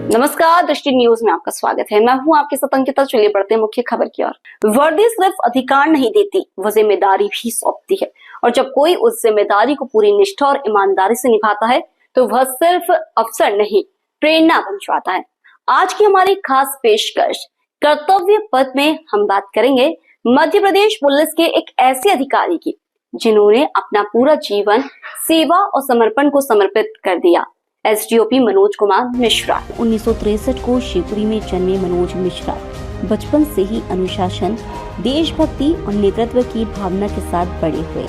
नमस्कार, दृष्टि न्यूज में आपका स्वागत है। मैं हूं आपके साथ अंकिता। चलिए बढ़ते हैं मुख्य खबर की ओर। वर्दी सिर्फ अधिकार नहीं देती, वो जिम्मेदारी भी सौंपती है, और जब कोई उस जिम्मेदारी को पूरी निष्ठा और ईमानदारी से निभाता है तो वह सिर्फ अफसर नहीं, प्रेरणा बन जाता है। आज की हमारी खास पेशकश कर्तव्य पथ में हम बात करेंगे मध्य प्रदेश पुलिस के एक ऐसे अधिकारी की जिन्होंने अपना पूरा जीवन सेवा और समर्पण को समर्पित कर दिया। एसडीओपी मनोज कुमार मिश्रा। 1963 को शिवपुरी में जन्मे मनोज मिश्रा बचपन से ही अनुशासन, देशभक्ति और नेतृत्व की भावना के साथ बड़े हुए।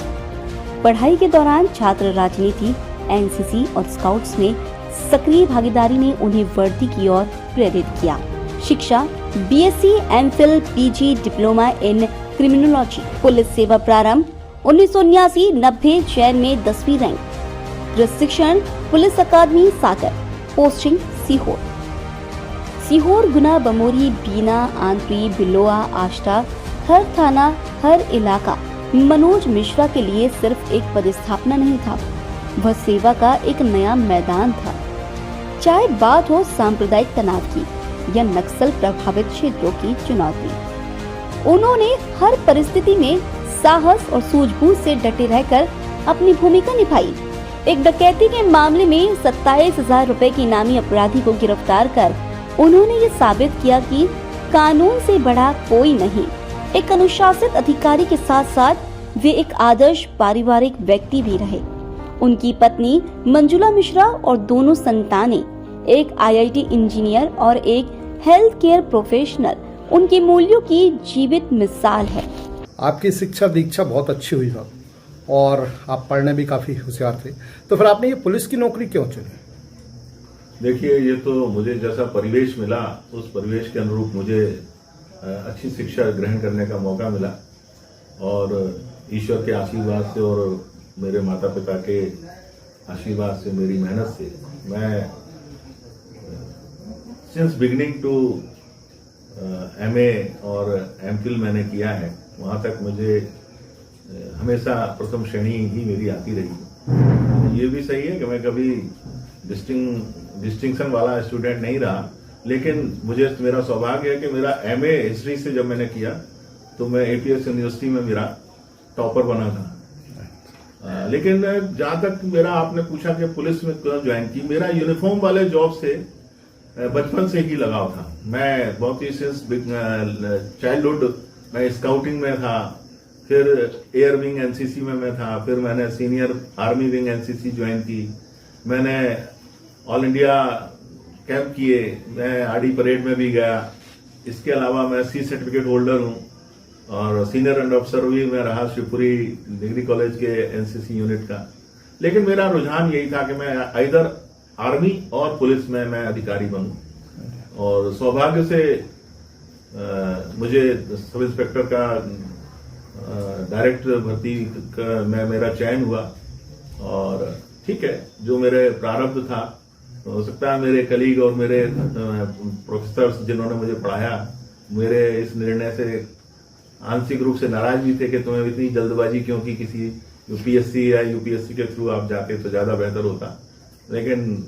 पढ़ाई के दौरान छात्र राजनीति, एनसीसी और स्काउट्स में सक्रिय भागीदारी ने उन्हें वर्दी की ओर प्रेरित किया। शिक्षा BSc, MPhil, PG, diploma in criminology. Police सेवा प्रारंभ 1979-90 जैन में 10वीं रैंक। प्रशिक्षण पुलिस अकादमी सागर। पोस्टिंग सीहोर, गुना, बमोरी, बीना, आंतरी, बिलोआ, आष्टा, हर थाना, हर इलाका मनोज मिश्रा के लिए सिर्फ एक पदस्थापना नहीं था, वह सेवा का एक नया मैदान था। चाहे बात हो सांप्रदायिक तनाव की या नक्सल प्रभावित क्षेत्रों की चुनौती, उन्होंने हर परिस्थिति में साहस और सूझबूझ से डटे रहकर अपनी भूमिका निभाई। एक डकैती के मामले में 27,000 रुपए की इनामी अपराधी को गिरफ्तार कर उन्होंने ये साबित किया कि कानून से बड़ा कोई नहीं। एक अनुशासित अधिकारी के साथ साथ वे एक आदर्श पारिवारिक व्यक्ति भी रहे। उनकी पत्नी मंजुला मिश्रा और दोनों संतानें, एक आईआईटी इंजीनियर और एक हेल्थ केयर प्रोफेशनल, उनके मूल्यों की जीवित मिसाल है। आपकी शिक्षा दीक्षा बहुत अच्छी हुई साहब, और आप पढ़ने भी काफ़ी होशियार थे, तो फिर आपने ये पुलिस की नौकरी क्यों चुनी? देखिए, ये तो मुझे जैसा परिवेश मिला उस परिवेश के अनुरूप मुझे अच्छी शिक्षा ग्रहण करने का मौका मिला, और ईश्वर के आशीर्वाद से और मेरे माता पिता के आशीर्वाद से, मेरी मेहनत से मैं सिंस बिगिनिंग टू एमए और एमफिल मैंने किया है। वहाँ तक मुझे हमेशा प्रथम श्रेणी ही मेरी आती रही। ये भी सही है कि मैं कभी डिस्टिंक्शन वाला स्टूडेंट नहीं रहा, लेकिन मुझे मेरा सौभाग्य है कि मेरा एमए हिस्ट्री से जब मैंने किया तो मैं एपीएस यूनिवर्सिटी में मेरा टॉपर बना था। लेकिन जहां तक मेरा आपने पूछा कि पुलिस में क्यों ज्वाइन की, मेरा यूनिफॉर्म वाले जॉब से बचपन से ही लगाव था। मैं बहुत ही सिंस चाइल्डहुड मैं स्काउटिंग में था, फिर एयर विंग एनसीसी में मैं था, फिर मैंने senior army wing NCC join की, मैंने ऑल इंडिया कैंप किए, मैं आरडी परेड में भी गया। इसके अलावा मैं सी सर्टिफिकेट होल्डर हूं और सीनियर अंडर ऑफिसर भी मैं रहा शिवपुरी डिग्री कॉलेज के एनसीसी यूनिट का। लेकिन मेरा रुझान यही था कि मैं इधर आर्मी और पुलिस में मैं अधिकारी बनूं, और सौभाग्य से मुझे सब इंस्पेक्टर का डायरेक्ट भर्ती में मेरा चयन हुआ। और ठीक है, जो मेरे प्रारब्ध था, हो सकता है मेरे कलीग और मेरे प्रोफेसर जिन्होंने मुझे पढ़ाया मेरे इस निर्णय से आंशिक रूप से नाराज भी थे कि तुम्हें इतनी जल्दबाजी क्यों की, किसी यूपीएससी या यूपीएससी के थ्रू आप जाते तो ज्यादा बेहतर होता। लेकिन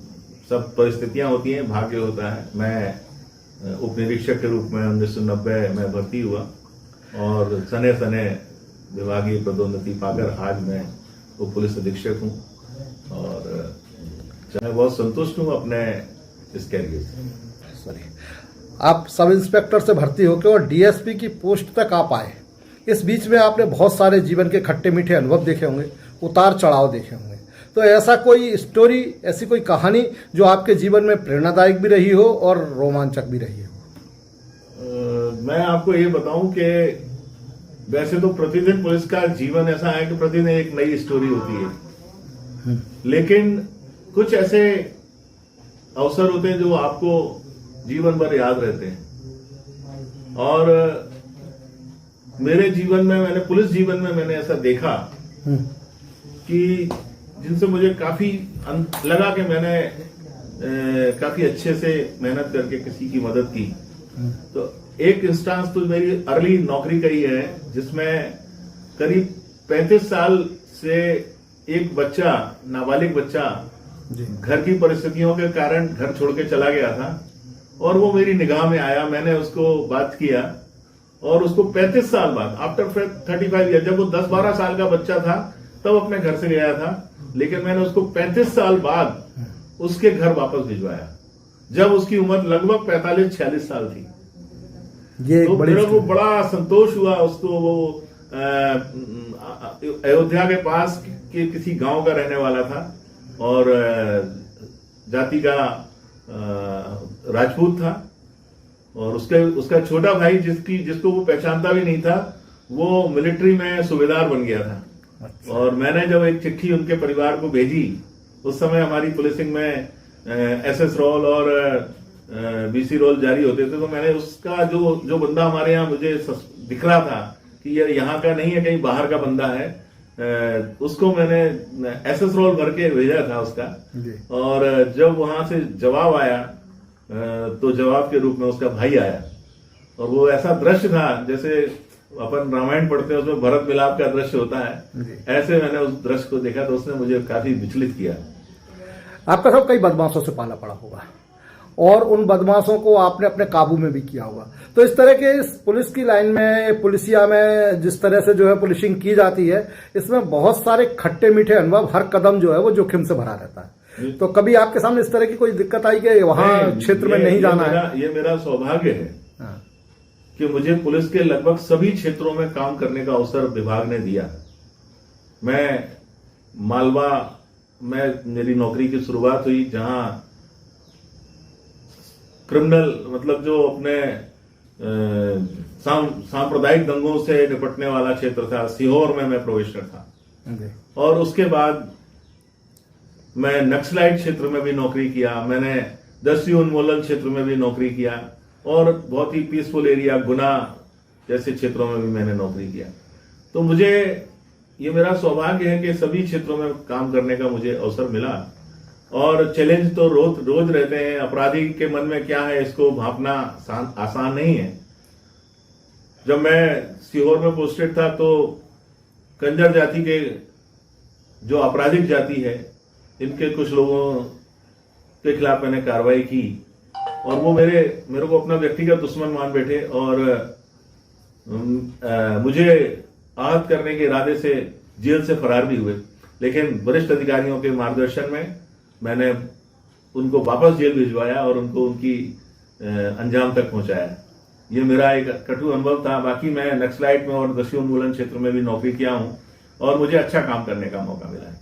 सब परिस्थितियां होती हैं, भाग्य होता है। मैं उप निरीक्षक के रूप में 1990 में भर्ती हुआ और सने सने विभागीय पदोन्नति पाकर आज मैं उप पुलिस अधीक्षक हूं, और मैं बहुत संतुष्ट हूं अपने इस कैरियर से। आप सब इंस्पेक्टर से भर्ती होकर और डीएसपी की पोस्ट तक आप आए। इस बीच में आपने बहुत सारे जीवन के खट्टे मीठे अनुभव देखे होंगे, उतार चढ़ाव देखे होंगे, तो ऐसा कोई स्टोरी, ऐसी कोई कहानी जो आपके जीवन में प्रेरणादायक भी रही हो और रोमांचक भी रही हो? मैं आपको ये बताऊं कि वैसे तो प्रतिदिन पुलिस का जीवन ऐसा है कि प्रतिदिन एक नई स्टोरी होती है, लेकिन कुछ ऐसे अवसर होते हैं जो आपको जीवन भर याद रहते हैं। और मेरे जीवन में, मैंने पुलिस जीवन में मैंने ऐसा देखा कि जिनसे मुझे काफी लगा कि मैंने काफी अच्छे से मेहनत करके किसी की मदद की। तो एक इंस्टांस तो मेरी अर्ली नौकरी का ही है, जिसमें करीब 35 साल से एक बच्चा, नाबालिग बच्चा, घर की परिस्थितियों के कारण घर छोड़ के चला गया था, और वो मेरी निगाह में आया, मैंने उसको बात किया और उसको 35 साल बाद, आफ्टर 35 ईयर, जब वो 10-12 साल का बच्चा था तब अपने घर से गया था, लेकिन मैंने उसको 35 साल बाद उसके घर वापस भिजवाया जब उसकी उम्र लगभग 45-46 साल थी। ये तो मेरे को बड़ा संतोष हुआ। उसको वो अयोध्या के पास के किसी गांव का रहने वाला था और जाति का राजपूत था, और उसका छोटा भाई जिसको वो पहचानता भी नहीं था, वो मिलिट्री में सूबेदार बन गया था। अच्छा। और मैंने जब एक चिट्ठी उनके परिवार को भेजी, उस समय हमारी पुलिसिंग में एसएस रोल और बीसी रोल जारी होते थे, तो मैंने उसका जो बंदा हमारे यहाँ मुझे दिख रहा था कि ये यहाँ का नहीं है, कहीं बाहर का बंदा है, उसको मैंने एसएस रोल भर के भेजा था उसका। और जब वहां से जवाब आया तो जवाब के रूप में उसका भाई आया, और वो ऐसा दृश्य था जैसे अपन रामायण पढ़ते हैं उसमें भरत मिलाप का दृश्य होता है, ऐसे मैंने उस दृश्य को देखा तो उसने मुझे काफी विचलित किया। आपका सब कई बदमाशों से पाला पड़ा होगा और उन बदमाशों को आपने अपने काबू में भी किया होगा, तो इस तरह के इस पुलिस की लाइन में, पुलिसिया में जिस तरह से जो है पुलिसिंग की जाती है, इसमें बहुत सारे खट्टे मीठे अनुभव, हर कदम जो है वो जोखिम से भरा रहता है। तो कभी आपके सामने इस तरह की कोई दिक्कत आई कि वहां क्षेत्र में नहीं जाना है? ये मेरा सौभाग्य है कि मुझे पुलिस के लगभग सभी क्षेत्रों में काम करने का अवसर विभाग ने दिया। मैं मालवा में मेरी नौकरी की शुरुआत हुई, जहां क्रिमिनल मतलब जो अपने सांप्रदायिक दंगों से निपटने वाला क्षेत्र था, सीहोर में मैं प्रोबेशनर था। और उसके बाद मैं नक्सलाइट क्षेत्र में भी नौकरी किया, मैंने दस्यु उन्मूलन क्षेत्र में भी नौकरी किया, और बहुत ही पीसफुल एरिया गुना जैसे क्षेत्रों में भी मैंने नौकरी किया। तो मुझे ये मेरा सौभाग्य है कि सभी क्षेत्रों में काम करने का मुझे अवसर मिला। और चैलेंज तो रोज रहते हैं, अपराधी के मन में क्या है इसको भांपना आसान नहीं है। जब मैं सीहोर में पोस्टेड था तो कंजर जाति के जो आपराधिक जाति है, इनके कुछ लोगों के खिलाफ मैंने कार्रवाई की, और वो मेरे को अपना व्यक्तिगत दुश्मन मान बैठे और मुझे आहत करने के इरादे से जेल से फरार भी हुए। लेकिन वरिष्ठ अधिकारियों के मार्गदर्शन में मैंने उनको वापस जेल भिजवाया और उनको उनकी अंजाम तक पहुंचाया। ये मेरा एक कटु अनुभव था। बाकी मैं नक्सलाइट में और दस्यु उन्मूलन क्षेत्र में भी नौकरी किया हूं और मुझे अच्छा काम करने का मौका मिला है।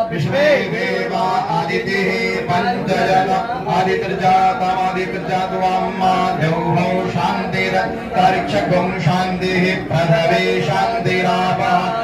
विश्वे देवा आदितिः पंचजन आदित्यजातमदित्यजातवामाध्यौ शान्तिरन्तरिक्षगुं शान्तिः पृथिवी शान्तिरापः